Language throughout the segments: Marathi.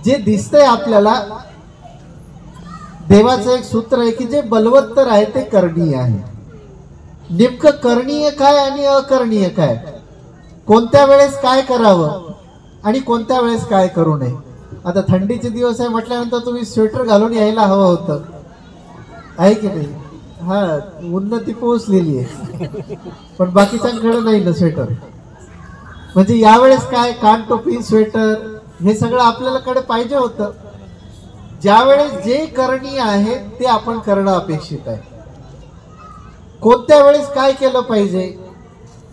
जे दिसतंय आपल्याला देवाचं एक सूत्र आहे की जे बलवत्तर आहे ते करणीय आहे. नेमकं करणीय काय आणि अकरणीय काय, कोणत्या वेळेस काय करावं आणि कोणत्या वेळेस काय करू नये. आता थंडीचे दिवस आहे म्हटल्यानंतर तुम्ही स्वेटर घालून यायला हवं होतं, आहे की नाही? हा, उन्नती पोहोचलेली आहे, पण बाकीच्यांकडे नाही ना स्वेटर. म्हणजे यावेळेस काय कान टोपी स्वेटर हे सगळं आपल्याकडे पाहिजे होतं. ज्यावेळेस जे करणीय आहे ते आपण करणं अपेक्षित आहे. कोणत्या वेळेस काय केलं पाहिजे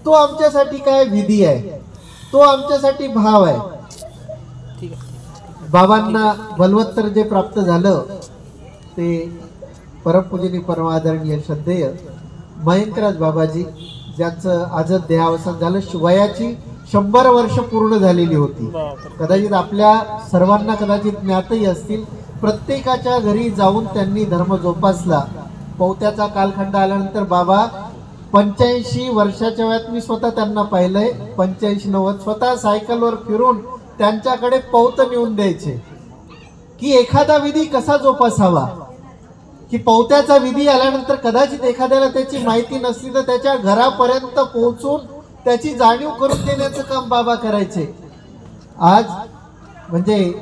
तो आमच्यासाठी काय विधी आहे, तो आमच्यासाठी भाव आहे. बाबांना बलवत्तर जे प्राप्त झालं ते परमपूजनीय परमादरणीय श्रद्धेय मयंकराज बाबाजी, ज्यांचं आज देहावसान झालं. वयाची 100 वर्ष पूर्ण झालेली होती. कदाचित आपल्या सर्वांना कदाचित ज्ञातही असतील. प्रत्येकाच्या घरी जाऊन त्यांनी धर्म जोपासला. पौत्याचा कालखंड आल्यानंतर बाबा 85 वर्षाच्या वयात, मी स्वतः त्यांना पाहिलंय, 85-90 स्वतः सायकलवर फिरून त्यांच्याकडे पौत नेऊन द्यायचे की एखादा विधी कसा जोपासावा. की पौत्याचा विधी आल्यानंतर कदाचित एखाद्याला त्याची माहिती नसली तर त्याच्या घरापर्यंत पोहोचून त्याची जाणीव करून देण्याचं काम बाबा करायचे. आज म्हणजे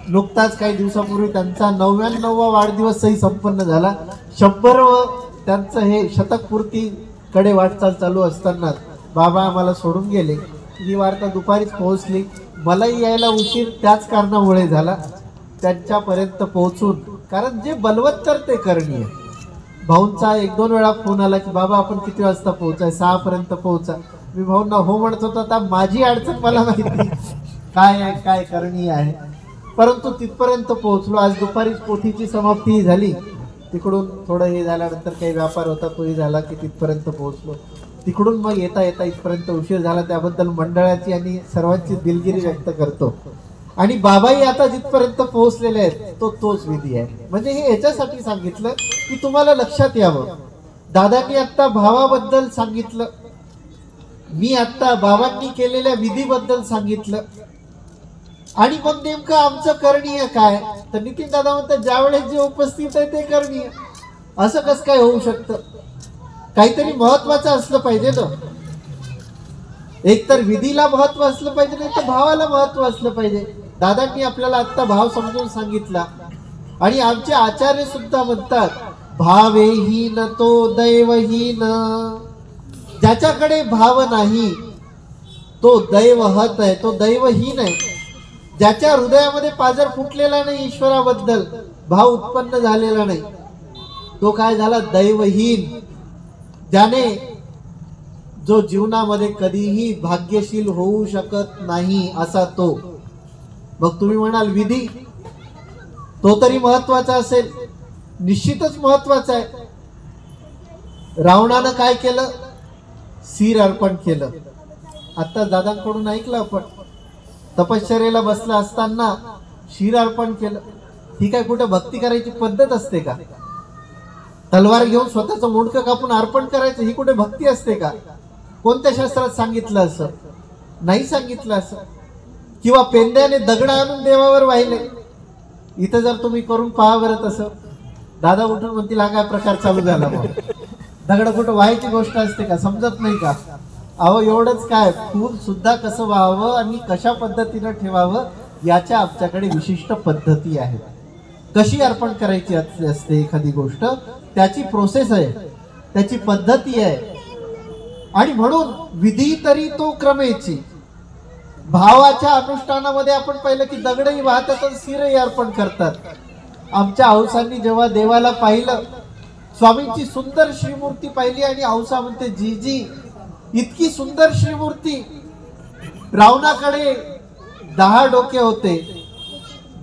नुकताच काही दिवसापूर्वी त्यांचा 99वा वाढदिवसही संपन्न झाला. 100 त्यांचं हे शतकपूर्तीकडे वाटचाल चालू असताना बाबा आम्हाला सोडून गेले. ही वार्ता दुपारीच पोहोचली. मलाही यायला उशीर त्याच कारणामुळे झाला त्यांच्यापर्यंत पोहोचून, कारण जे बलवत्तर ते करणीय. भाऊंचा 1-2 वेळा फोन आला की बाबा आपण किती वाजता पोहोचाय, 6 पर्यंत पोहोचा. मी भाऊंना हो म्हणत होतो. आता माझी अडचण मला माहिती काय आहे, काय करणीय आहे, परंतु तिथपर्यंत पोहोचलो. आज दुपारीच पोथीची समाप्ती झाली. तिकडून थोडं हे झाल्यानंतर काही व्यापार होता तोही झाला की तिथपर्यंत पोहोचलो. तिकडून मग येता येता इथपर्यंत उशीर झाला. त्याबद्दल मंडळाची आणि सर्वांची दिलगिरी व्यक्त करतो. आणि बाबाही आता जिथपर्यंत पोहोचलेले आहेत तोच विधी आहे. म्हणजे हे याच्यासाठी सांगितलं की तुम्हाला लक्षात यावं. दादांनी आता भावाबद्दल सांगितलं, मी आता बाबांनी केलेल्या विधीबद्दल सांगितलं. आणि मग नेमकं आमचं करणीय काय, तर नितीन दादा म्हणतात ज्यावेळेस जे उपस्थित आहे ते करणीय. असं कसं काय होऊ शकतं? काहीतरी महत्वाचं असलं पाहिजे ना. एक तर विधीला महत्व असलं पाहिजे, नाही तर भावाला महत्व असलं पाहिजे. दादांनी आपल्याला आत्ता भाव समजून सांगितला. आणि आमचे आचार्य सुद्धा म्हणतात भावेहीन तो दैवहीन. ज्याच्याकडे भाव नाही तो दैवहत आहे, तो दैवहीन आहे. ज्याच्या हृदयामध्ये पाजर फुटलेला नाही ईश्वराबद्दल, भाव उत्पन्न झालेला नाही, तो काय झाला, दैवहीन. ज्याने जो जीवनामध्ये कधीही भाग्यशील होऊ शकत नाही असा तो. मग तुम्ही म्हणाल विधी तो तरी महत्वाचा असेल, निश्चितच महत्वाचा आहे. रावणानं काय केलं, शीर अर्पण केलं. आता दादांकडून ऐकलं आपण, तपश्चर्येला बसला असताना शीर अर्पण केलं. ही काय कुठे भक्ती करायची पद्धत असते का? तलवार घेऊन स्वतःचं मुंडकं कापून अर्पण करायचं ही कुठे भक्ती असते का? कोणत्या शास्त्रात सांगितलं असं? नाही सांगितलं असं. किंवा पेंद्याने दगड आणून देवावर वाहिले. इथं जर तुम्ही करून पहा बरं तसं, दादा उठून म्हणतील हा काय प्रकार चालू झाला. मग दगड कुठं व्हायची गोष्ट असते का? समजत नाही का? अहो एवढंच काय, फूल सुद्धा कसं व्हावं आणि कशा पद्धतीनं ठेवावं याच्या आमच्याकडे विशिष्ट पद्धती आहेत. कशी अर्पण करायची असते एखादी गोष्ट, त्याची प्रोसेस आहे, त्याची पद्धती आहे. आणि म्हणून विधी तरी तो क्रमेची. भावाच्या अनुष्ठानामध्ये आपण पाहिलं की दगडही वाहतात आणि शिरही अर्पण करतात. आमच्या हौसांनी जेव्हा देवाला पाहिलं, स्वामींची सुंदर श्रीमूर्ती पाहिली आणि हौसा म्हणते जी इतकी सुंदर श्रीमूर्ती. रावणाकडे 10 डोके होते,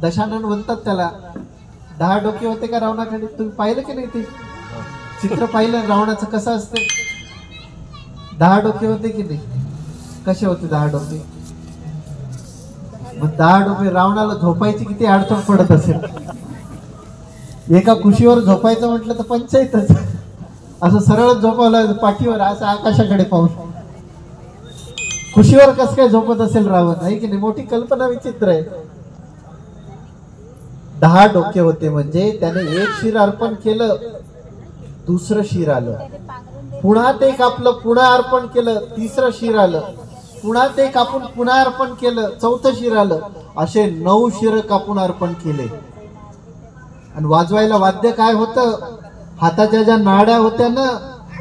दशानन म्हणतात त्याला. 10 डोके होते का रावणाकडे? तुम्ही पाहिलं की नाही ते चित्र पाहिलं रावणाचं कसं असते? 10 डोके होते की नाही? कसे होते 10 डोके? मग 10 डोके रावणाला झोपायची किती अडचण पडत असेल. एका कुशीवर झोपायचं म्हटलं तर पंचायतच. असं सरळ झोपवलं पाठीवर, असं आकाशाकडे पाहून. कुशीवर कसं काय झोपत असेल रावण, आहे की नाही? मोठी कल्पना विचित्र आहे. 10 डोके होते, म्हणजे त्याने एक शिर अर्पण केलं, दुसरं शिर आलं, पुन्हा ते कापलं, पुन्हा अर्पण केलं, तिसरं शिर आलं, पुन्हा ते कापून पुन्हा अर्पण केलं, चौथं शिर आलं, असे 9 शिर कापून अर्पण केले. आणि वाजवायला वाद्य काय होतं, हाताच्या ज्या नाड्या होत्या ना,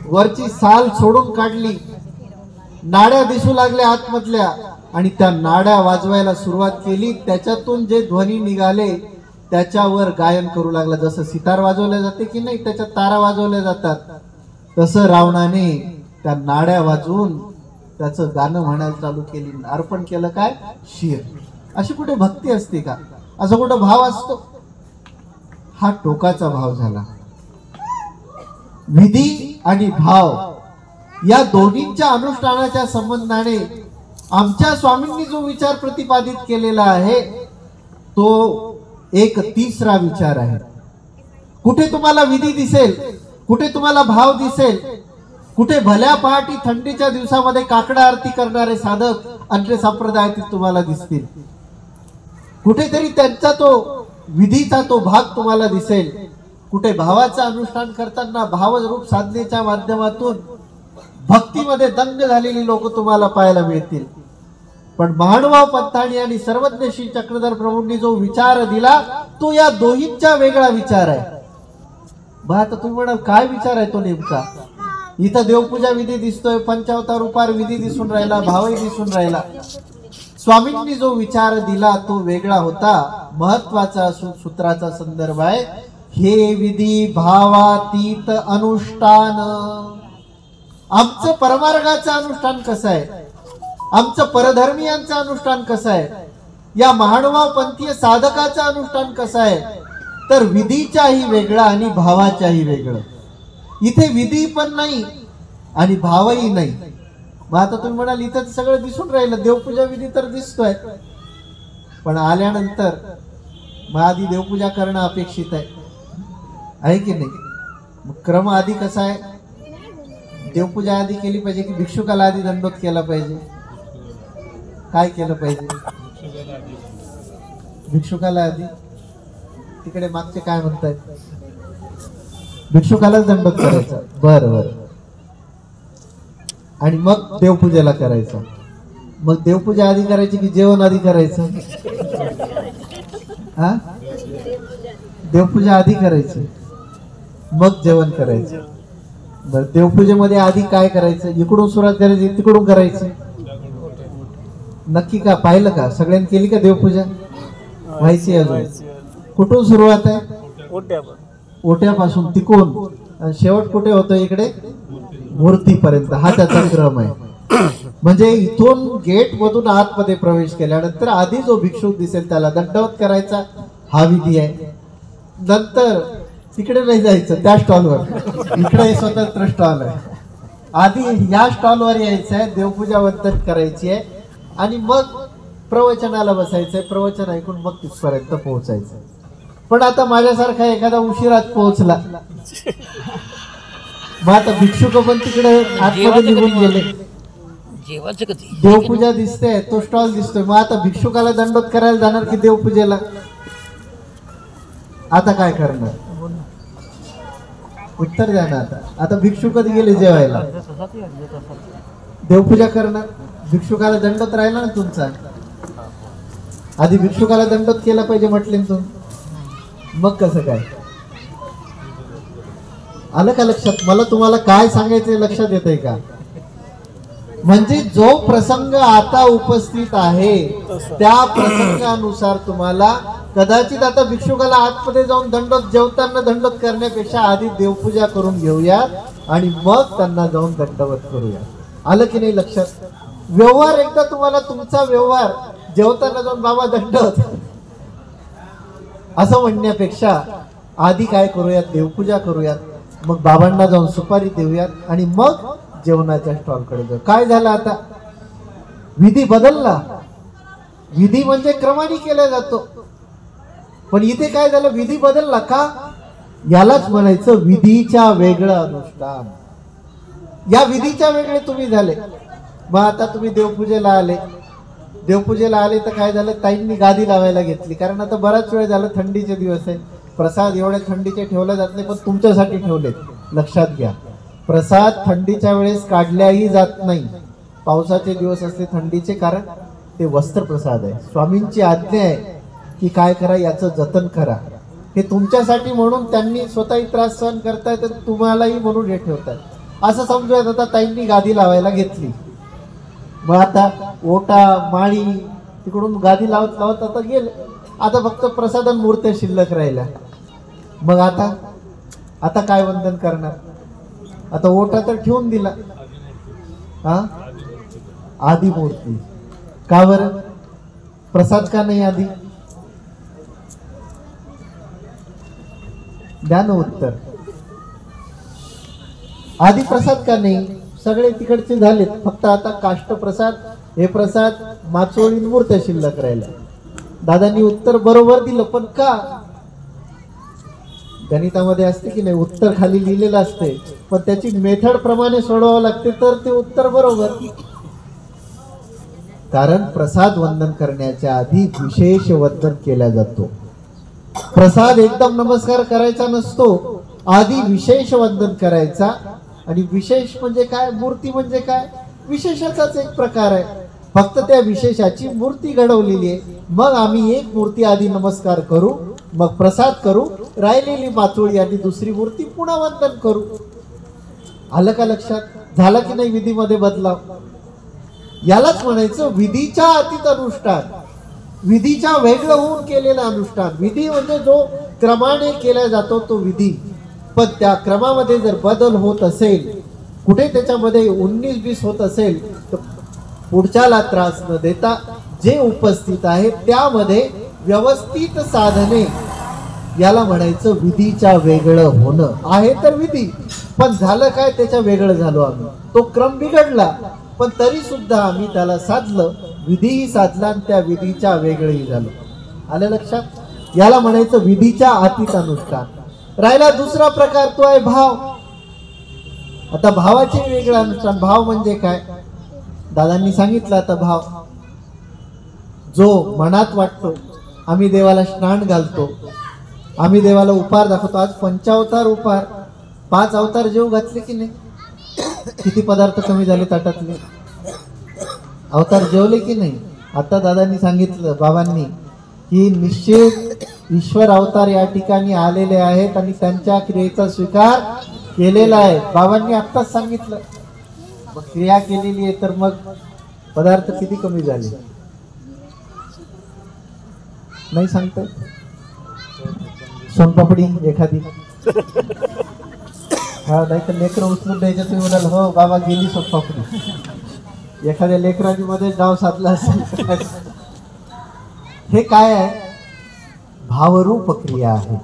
वरची साल सोडून काढली, नाड्या दिसू लागल्या आतमधल्या, आणि त्या नाड्या वाजवायला सुरुवात केली. त्याच्यातून जे ध्वनी निघाले त्याच्यावर गायन करू लागला. जसं सितार वाजवल्या जाते की नाही, त्याच्यात तारा वाजवल्या जातात, तसं रावणाने त्या नाड्या वाजवून त्याचं गाणं म्हणायला चालू केली. अर्पण केलं काय, शीर. अशी कुठे भक्ती असते का, असं कुठं भाव असतो? हा टोकाचा भाव झाला. विधी आणि भाव या दोन्हींच्या अनुष्ठानाच्या संबंधाने आमच्या स्वामींनी जो विचार प्रतिपादित केलेला आहे तो एक तिसरा विचार आहे. कुठे तुम्हाला विधी दिसेल, कुठे तुम्हाला भाव दिसेल, कुठे भल्या पहाटी थंडीच्या दिवसामध्ये काकडा आरती करणारे साधक अन्य संप्रदायातील तुम्हाला दिसतील, कुठेतरी त्यांचा तो विधीचा तो भाग तुम्हाला दिसेल. कुठे भावाचं अनुष्ठान करताना भावरूप साधनेच्या माध्यमातून भक्तीमध्ये दंग झालेली लोक तुम्हाला पाहायला मिळतील. पण महानुभाव पंथानी आणि सर्वज्ञ श्री चक्रधर प्रभूंनी जो विचार दिला तो या दोहींचा वेगळा विचार आहे. बा आता तुम्ही म्हणाल काय विचार आहे तो नेमका? इथं देवपूजा विधी दिसतोय, पंचावतार उपार विधी दिसून राहिला, भावही दिसून राहिला. स्वामींनी जो विचार दिला तो वेगळा होता. महत्वाचा सूत्राचा संदर्भ आहे, हे विधी भावातीत अनुष्ठान. आमचं परमार्गाचं अनुष्ठान कसं आहे, आमचं परधर्मीयांचं अनुष्ठान कसं आहे, या महानुभाव पंथीय साधकाचं अनुष्ठान कसं आहे, तर विधीच्याही वेगळं आणि भावाच्याही वेगळं. इथे विधी पण नाही आणि भावही नाही. मग आता तुम्ही म्हणाल इथं सगळं दिसून राहिलं, देवपूजा विधी तर दिसतोय, पण आल्यानंतर मग आधी देवपूजा करणं अपेक्षित आहे की नाही? मग क्रम आधी कसा आहे, देवपूजा आधी केली पाहिजे की भिक्षुकाला आधी दंडोत केला पाहिजे? काय केलं पाहिजे? भिक्षुकाला आधी. तिकडे मागचे काय म्हणतायत? भिक्षुकालाच दंडोत करायचा. बरं बरं. आणि मग देवपूजेला करायचं. मग देवपूजा आधी करायची की जेवण आधी करायचं? हा, देवपूजा आधी करायची मग जेवण करायचं. बरं, देवपूजेमध्ये आधी काय करायचं? इकडून सुरुवात करायची तिकडून करायची? नक्की का? पाहिलं का? सगळ्यांनी केली का देवपूजा? व्हायची अजून. कुठून सुरुवात आहे? ओट्यापासून तिकून शेवट कुठे होतो? इकडे मूर्तीपर्यंत. हा त्याचा क्रम आहे. म्हणजे इथून गेट मधून आतमध्ये प्रवेश केल्यानंतर आधी जो भिक्षुक दिसेल त्याला दंडवत करायचा, हा विधी आहे. नंतर तिकडे नाही जायचं त्या स्टॉलवर, इकडे स्वतंत्र स्टॉल आहे. आधी या स्टॉलवर यायचं आहे, देवपूजा वंदन करायची आहे आणि मग प्रवचनाला बसायचंय. प्रवचन ऐकून मग तिथपर्यंत पोहोचायचं. पण आता माझ्यासारखा एखादा उशिरात पोहोचला, मग आता भिक्षुक पण तिकडे आतमध्ये निघून गेले. देवपूजा दिसते, तो स्टॉल दिसतोय, मग आता भिक्षुकाला दंडोत करायला जाणार की देवपूजेला? आता काय करणार? उत्तर द्या ना. आता भिक्षुक कधी गेले जेवायला? देवपूजा करणार, भिक्षुकाला दंडोत राहिला ना तुमचा. आधी भिक्षुकाला दंडोत केला पाहिजे म्हटले तुम्ही, मग कसं काय? आलं का लक्षात? मला तुम्हाला काय सांगायचंय लक्षात येतंय का? म्हणजे जो प्रसंग आता उपस्थित आहे त्या प्रसंगानुसार तुम्हाला कदाचित आता भिक्षुकाला आतमध्ये जाऊन दंडोत, जेवताना दंडोत करण्यापेक्षा आधी देवपूजा करून घेऊया आणि मग त्यांना जाऊन दंडवत करूया. आलं की नाही लक्षात? व्यवहार एकदा तुम्हाला तुमचा व्यवहार जेवताना जाऊन बाबा दंडवत असं म्हणण्यापेक्षा आधी काय करूयात? देवपूजा करूयात, मग बाबांना जाऊन सुपारी देऊयात आणि मग जेवणाच्या स्टॉलकडे जाऊ. काय झालं आता? विधी बदलला. विधी म्हणजे क्रमाने केला जातो, पण इथे काय झालं? विधी बदलला का? यालाच म्हणायचं विधीच्या वेगळं अनुष्ठान. या विधीच्या वेगळे तुम्ही झाले. मग आता तुम्ही देवपूजेला आले, देवपूजेला आले तर काय झालं, ताईंनी गादी लावायला घेतली, कारण आता बराच वेळ झाला, थंडीचे दिवस आहे, प्रसाद एवढ्या थंडीचे ठेवला जात नाही, पण तुमच्यासाठी ठेवलेत, लक्षात घ्या. प्रसाद थंडीच्या वेळेस काढल्याही जात नाही, पावसाचे दिवस असते थंडीचे, कारण ते वस्त्र प्रसाद आहे. स्वामींची आज्ञा आहे की काय करा, याचं जतन करा. हे तुमच्यासाठी म्हणून त्यांनी स्वतःही त्रास सहन करतायत, तर तुम्हालाही म्हणून हे ठेवतात. असं समजूयात आता ताईंनी गादी लावायला घेतली. मग आता ओटा माळी तिकडून गादी लावत लावत आता गेले. आता फक्त प्रसादन मूर्त्या शिल्लक राहिल्या. मग आता काय वंदन करणार? आता ओटा तर ठेवून दिला, हा आदी मूर्ती. का बरं प्रसाद का नाही आधी? द्या ना उत्तर. आधी प्रसाद का नाही? सगळे तिकडचे झालेत, फक्त आता काष्ट प्रसाद, हे प्रसाद, माचोळी मूर्त्या शिल्लक राहिल्या. दादांनी उत्तर बरोबर दिलं, पण का? गणितामध्ये असते की नाही, उत्तर खाली लिहिलेलं असते, पण त्याची मेथड प्रमाणे सोडवावं लागते, तर ते उत्तर बरोबर. कारण प्रसाद वंदन करण्याच्या आधी विशेष वंदन केला जातो. प्रसाद एकदम नमस्कार करायचा नसतो, आधी विशेष वंदन करायचा. आणि विशेष म्हणजे काय? मूर्ती म्हणजे काय? विशेषाचाच एक प्रकार आहे, फक्त त्या विशेषाची मूर्ती घडवलेली आहे. मग आम्ही एक मूर्ती आधी नमस्कार करू, मग प्रसाद करू, राहिलेली माचोळी आणि दुसरी मूर्ती पुन्हा वंदन करू. आलं का लक्षात? झाला की नाही विधीमध्ये बदलाव? यालाच म्हणायचं विधीच्या अतीत अनुष्ठान, विधीच्या वेगळं होऊन केलेलं अनुष्ठान. विधी म्हणजे जो क्रमाने केला जातो तो विधी, पण त्या क्रमामध्ये जर बदल होत असेल, कुठे त्याच्यामध्ये 19-20 होत असेल, तर पुढच्याला त्रास न देता जे उपस्थित आहे त्यामध्ये व्यवस्थित साधने, याला म्हणायचं विधीच्या वेगळं होणं. आहे तर विधी, पण झालं काय? त्याच्या वेगळं झालो आम्ही, तो क्रम बिघडला, पण तरी सुद्धा आम्ही त्याला साधलं, विधीही साधला आणि त्या विधीच्या वेगळंही झालो. आलं लक्षात? याला म्हणायचं विधीच्या अतीत अनुष्ठान. राहिला दुसरा प्रकार, तो आहे भाव. आता भावाचे वेगळं अनुष्ठान. भाव म्हणजे काय? दादांनी सांगितलं. आता भाव जो मनात वाटतो, आम्ही देवाला स्नान घालतो, आम्ही देवाला उपहार दाखवतो. आज 5 उपहार, 5 अवतार जेव घातले की नाही? किती पदार्थ कमी झाले ताटातले? अवतार जेवले की नाही? आता दादांनी सांगितलं, बाबांनी, की निश्चित ईश्वर अवतार या ठिकाणी आलेले आहेत आणि त्यांच्या क्रियेचा स्वीकार केलेला आहे. बाबांनी आत्ताच सांगितलं. मग क्रिया केलेली आहे, तर मग पदार्थ किती कमी झाले? नाही सांगता? सोनपापडी एखादी, हा, नाही तर लेकरं उचलून द्यायचं. तुम्ही म्हणाल हो बाबा गेली सोनपापडी, एखाद्या लेकरांनी मध्ये डाव साधला असेल. हे काय आहे? भावरूप क्रिया आहे.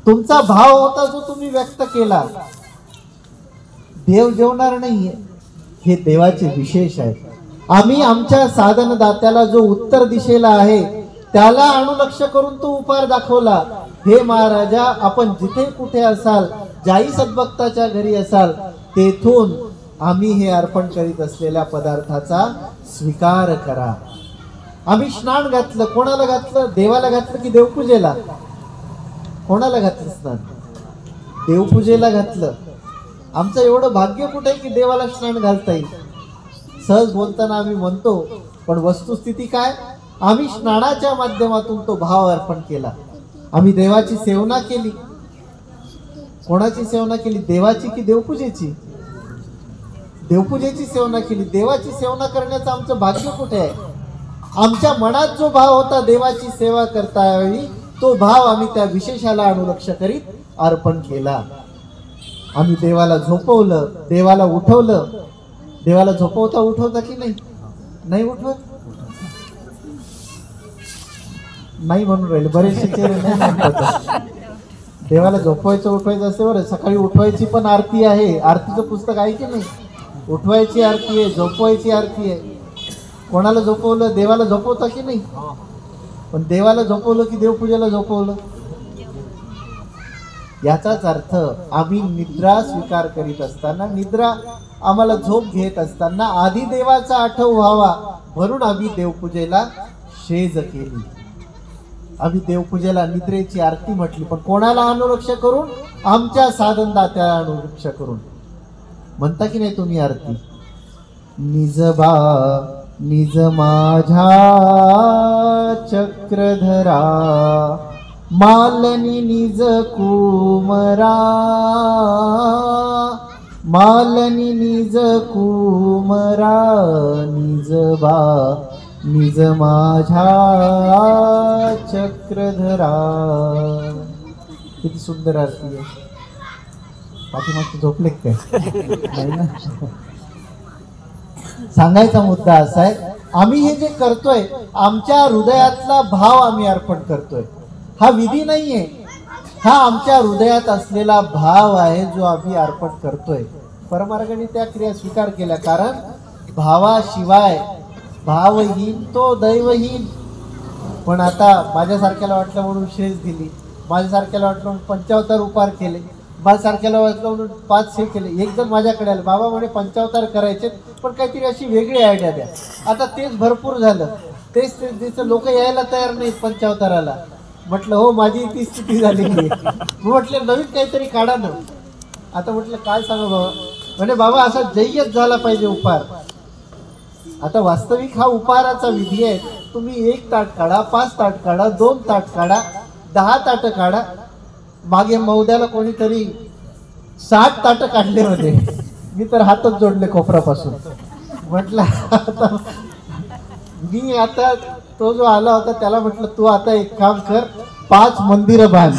तुमचा भाव होता जो तुम्ही व्यक्त केला. देव जेवणार नाहीये, हे देवाचे विशेष आहे. आम्ही आमच्या साधनदात्याला जो उत्तर दिशेला आहे त्याला अनुलक्ष करून तो उपहार दाखवला. हे महाराजा, आपण जिथे कुठे असाल, ज्याही सद्भक्ताच्या घरी असाल, तेथून आम्ही हे अर्पण करीत असलेल्या पदार्थाचा स्वीकार करा. आम्ही स्नान घातलं, कोणाला घातलं? देवाला घातलं की देवपूजेला? कोणाला घातलं स्नान? देवपूजेला घातलं. आमचं एवढं भाग्य कुठे की देवाला स्नान घालता येईल? सहज बोलताना आम्ही म्हणतो, पण वस्तुस्थिती काय? आम्ही स्नानाच्या माध्यमातून तो भाव अर्पण केला. आम्ही देवाची सेवना केली. कोणाची सेवना केली? देवाची की देवपूजेची? देवपूजेची सेवना केली. देवाची सेवना करण्याचं आमचं भाग्य कुठे आहे? आमच्या मनात जो भाव होता देवाची सेवा करता यावी, तो भाव आम्ही त्या विशेषाला अनुलक्ष करीत अर्पण केला. आम्ही देवाला झोपवलं, देवाला उठवलं. देवाला झोपवता उठवता की नाही? नाही उठवत? नाही म्हणून राहिले बरेचसे चेहरे नाही म्हणतात. देवाला झोपवायचं उठवायचं असते बरं. सकाळी उठवायची पण आरती आहे. आरतीचं पुस्तक आहे की नाही? उठवायची आरती आहे, झोपवायची आरती आहे. कोणाला झोपवलं? देवाला झोपवता की नाही? पण देवाला झोपवलं की देवपूजेला झोपवलं? याचाच अर्थ आम्ही निद्रा स्वीकार करीत असताना, निद्रा आम्हाला झोप घेत असताना आधी देवाचा आठव व्हावा म्हणून आम्ही देवपूजेला शेज केली. आम्ही देवपूजेला निद्रेची आरती म्हटली, पण कोणाला अनुरक्ष करून? आमच्या साधन दात्याला अनुरक्ष करून. म्हणता की नाही तुम्ही आरती? निजबा निज माझा चक्रधरा मालनी निज कुमरा मालनी निज कुमरा निजबा निज माझा चक्रधरा. किती सुंदर आरती आहे. पाठीमागचे झोपले काय? नाही ना. सांगायचा मुद्दा असा आहे, आम्ही हे जे करतोय आमच्या हृदयातला भाव आम्ही अर्पण करतोय. हा विधी नाहीये, हा आमच्या हृदयात असलेला भाव आहे जो आम्ही अर्पण करतोय. परमार्गाने त्या क्रिया स्वीकार केल्या, कारण भावाशिवाय भावहीन तो दैवहीन. पण आता माझ्यासारख्याला वाटलं म्हणून शेज दिली, माझ्यासारख्याला वाटलं म्हणून 75 उपार केले, माझ्यासारख्याला वाटलं म्हणून 5 हे केले. एक जण माझ्याकडे आले, बाबा म्हणे 75 करायचे, पण काहीतरी अशी वेगळी आयडिया द्या. आता तेच भरपूर झालं, तेच लोक यायला तयार नाहीत 75ला. म्हटलं हो, माझी ती स्थिती झालेली आहे. म्हटलं नवीन काहीतरी काढा ना. आता म्हटलं काय सांगा बाबा? म्हणजे बाबा असा जय्यत झाला पाहिजे उपार. आता वास्तविक हा उपहाराचा विधी आहे. तुम्ही 1 ताट काढा, 5 ताट काढा, 2 ताट काढा, 10 ताट काढा. मागे मौद्याला कोणीतरी 60 ताट काढले होते. मी तर हातच जोडले कोपरापासून. म्हटलं आता मी आता तो जो आला होता त्याला म्हटलं तू आता एक काम कर, 5 मंदिरं बांध,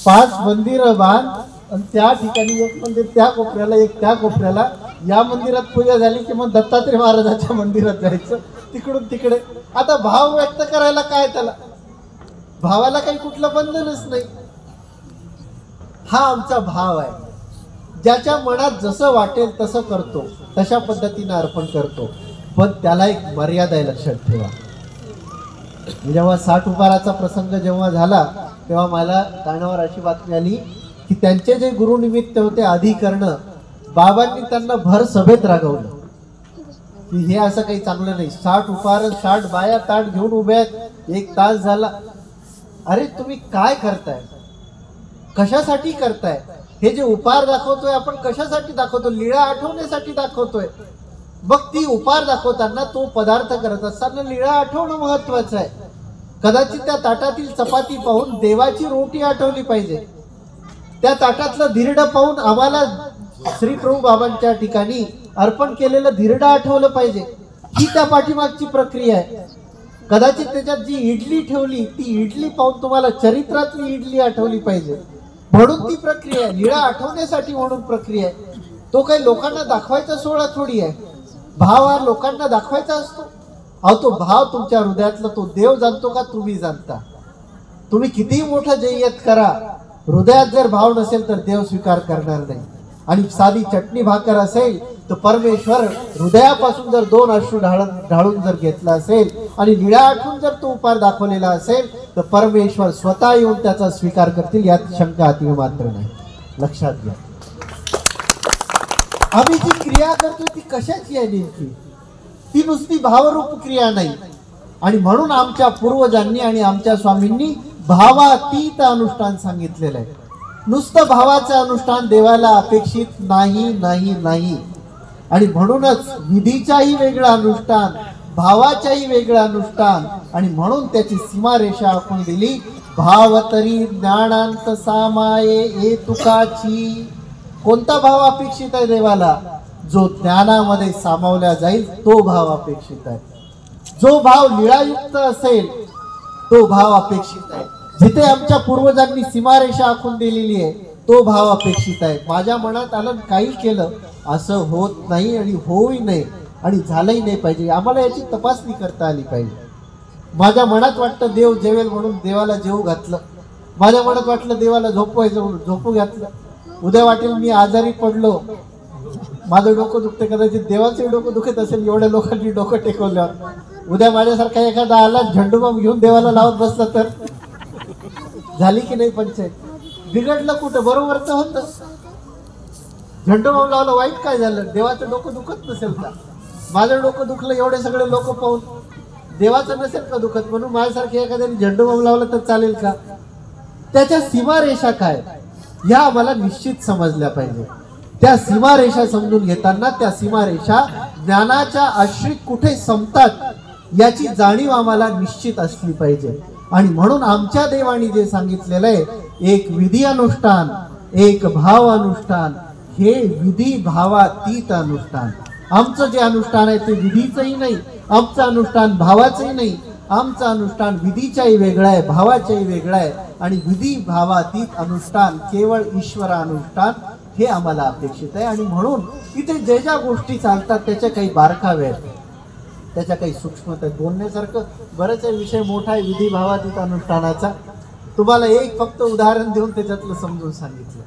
5 मंदिरं बांध आणि त्या ठिकाणी एक मंदिर त्या कोपऱ्याला, एक त्या कोपऱ्याला. या मंदिरात पूजा झाली की मग दत्तात्रय महाराजाच्या मंदिरात जायचं, तिकडून तिकडे. आता भाव व्यक्त करायला काय, त्याला भावाला काही कुठलं बंधनच नाही. हा आमचा भाव आहे. ज्याच्या मनात जसं वाटेल तसं करतो, तशा पद्धतीने अर्पण करतो. पण त्याला एक मर्यादा आहे, लक्षात ठेवा. जेव्हा 60 उपाराचा प्रसंग जेव्हा झाला तेव्हा मला कानावर अशी बातमी आली की त्यांचे जे गुरुनिमित्त होते अधिकर्ण, बाबांनी त्यांना भर सभेत रागवलं की हे असं काही चांगलं नाही. 60 उपार, 60 बाया ताट घेऊन उभ्या आहेत, 1 तास झाला. अरे तुम्ही काय करताय? कशासाठी करताय? हे जे उपहार दाखवतोय आपण कशासाठी दाखवतो? लीळा आठवण्यासाठी दाखवतोय. मग ती उपहार दाखवताना, तो पदार्थ करत असताना लीळा आठवणं महत्वाचं आहे. कदाचित त्या ताटातील चपाती पाहून देवाची रोटी आठवली पाहिजे, त्या ताटातलं धिरडं पाहून आम्हाला श्री प्रभू बाबांच्या ठिकाणी अर्पण केलेलं धिरडं आठवलं पाहिजे. ही त्या पाठीमागची प्रक्रिया आहे. कदाचित त्याच्यात जी इडली ठेवली ती इडली पाहून तुम्हाला चरित्रातली इडली आठवली पाहिजे, म्हणून ती प्रक्रिया आहे. लीळा आठवण्यासाठी म्हणून प्रक्रिया आहे. तो काही लोकांना दाखवायचा सोहळा थोडी आहे. भाव हा लोकांना दाखवायचा असतो. अहो तो भाव तुमच्या हृदयातला तो देव जाणतो का तुम्ही जाणता? तुम्ही कितीही मोठं जय्यत करा, हृदयात जर भाव नसेल तर देव स्वीकार करणार नाही. आणि साधी चटणी भाकर असेल तर परमेश्वर हृदयापासून जर 2 अश्रू ढाळून जर घेतला असेल आणि लीळा आठवून जर तो उपहार दाखवलेला असेल तर परमेश्वर स्वतः येऊन त्याचा स्वीकार करतील, यात शंका अतिव मात्र नाही. लक्षात घ्या. आम्ही जी क्रिया करतो ती कशाची आहे नेमकी? ती नुसती भावरूप क्रिया नाही. आणि म्हणून आमच्या पूर्वजांनी आणि आमच्या स्वामींनी भावातीत अनुष्ठान सांगितलेलं आहे. नुसतं भावाचं अनुष्ठान देवाला अपेक्षित नाही नाही नाही. आणि म्हणूनच विधीच्याही वेगळं अनुष्ठान, भावाच्याही वेगळं अनुष्ठान. आणि म्हणून त्याची सीमारेषा आखून दिली. भाव तरी ज्ञानांत सामाये ए तुकाची. कोणता भाव अपेक्षित आहे देवाला? जो ज्ञानामध्ये सामावला जाईल तो भाव अपेक्षित आहे. जो भाव लीळायुक्त असेल तो भाव अपेक्षित आहे. जिथे आमच्या पूर्वजांनी सीमारेषा आखून दिलेली आहे तो भाव अपेक्षित आहे. माझ्या मनात आलं काही केलं असं होत नाही आणि होऊही नाही आणि झालंही नाही पाहिजे. आम्हाला याची तपासणी करता आली पाहिजे. माझ्या मनात वाटतं देव जेवेल म्हणून देवाला जेवू घातलं. माझ्या मनात वाटलं देवाला झोपवायचं म्हणून झोपू घातलं. उद्या वाटेल मी आजारी पडलो, माझं डोकं दुखते, कदाचित देवाचे डोकं दुखत असेल एवढ्या लोकांनी डोकं टेकवलं. उद्या माझ्यासारखा एखादा आला झेंडूबाम घेऊन देवाला लावत बसला तर झाली की नाही पंचायत? बिघडलं कुठं? बरोबर तर होतं. झेंडूबाम लावला वाईट काय झालं? देवाचं डोकं दुखत नसेल का? माझं डोकं दुखलं एवढे सगळे लोक पाहून, देवाचं नसेल का दुखत? म्हणून माझ्यासारखे एखाद्याने झेंडूबाम लावला तर चालेल का? त्याच्या सीमारेषा काय ह्या आम्हाला निश्चित समजल्या पाहिजे. त्या सीमारेषा समजून घेताना त्या सीमारेषा ज्ञानाच्या आश्रित कुठे संपतात याची जाणीव आम्हाला निश्चित असली पाहिजे. आणि म्हणून आमच्या देवानी जे सांगितलेलं आहे, एक विधी अनुष्ठान एक भाव अनुष्ठान, हे विधी भावातीत अनुष्ठान. आमचं जे अनुष्ठान आहे ते विधीचंही नाही, आमचं अनुष्ठान भावाचंही नाही. आमचं अनुष्ठान विधीच्याही वेगळं आहे, भावाच्याही वेगळं आहे. आणि विधी भावातीत अनुष्ठान केवळ ईश्वर अनुष्ठान हे आम्हाला अपेक्षित आहे. आणि म्हणून इथे जे ज्या गोष्टी चालतात त्याच्या काही बारकावे आहेत, त्याच्या काही सूक्ष्मता आहेत. बोलण्यासारखं बरंच आहे, विषय मोठा आहे विधी भावातीत अनुष्ठानाचा. तुम्हाला एक फक्त उदाहरण देऊन त्याच्यातलं समजून सांगितलं.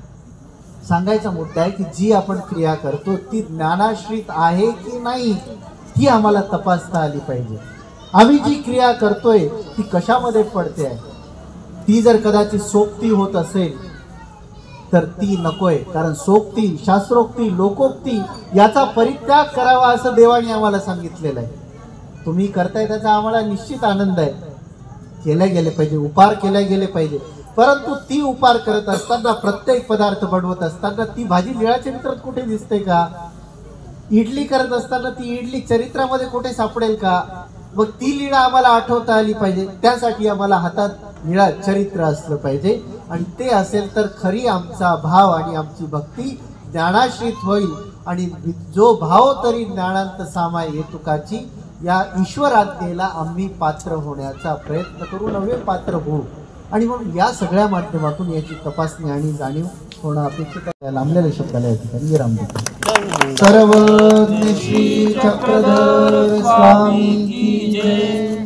सांगायचा मुद्दा आहे की जी आपण क्रिया करतो ती ज्ञानाश्रित आहे की नाही ती आम्हाला तपासता आली पाहिजे. आम्ही जी क्रिया करतोय ती कशामध्ये पडते आहे? ती जर कदाचित सोक्ती होत असेल तर ती नकोय. कारण सोक्ती, शास्त्रोक्ती, लोकोक्ती याचा परित्याग करावा असं देवाने आम्हाला सांगितलेलं आहे. तुम्ही करताय त्याचा आम्हाला निश्चित आनंद आहे, केल्या गेले पाहिजे, उपार केल्या गेले पाहिजे. परंतु ती उपार करत असताना, प्रत्येक पदार्थ बनवत असताना ती भाजी लीळा चरित्रात कुठे दिसते का? इडली करत असताना ती इडली चरित्रामध्ये कुठे सापडेल का? मग ती लीळा आम्हाला आठवता आली पाहिजे. त्यासाठी आम्हाला हातात लीळा चरित्र असलं पाहिजे. आणि ते असेल तर खरी आमचा भाव आणि आमची भक्ती ज्ञानाश्रित होईल. आणि जो भाव तरी ज्ञानांत सामाय हेतुकाची या ईश्वर आज्ञेला आम्ही पात्र होण्याचा प्रयत्न करू, नवे पात्र होऊ. आणि म्हणून या सगळ्या माध्यमातून याची तपासणी आणि जाणीव होणं अपेक्षित आहे. लांबलेल्या शब्दाला या ठिकाणी विराम देतो. सर्वज्ञ श्री चक्रधर स्वामी की जय.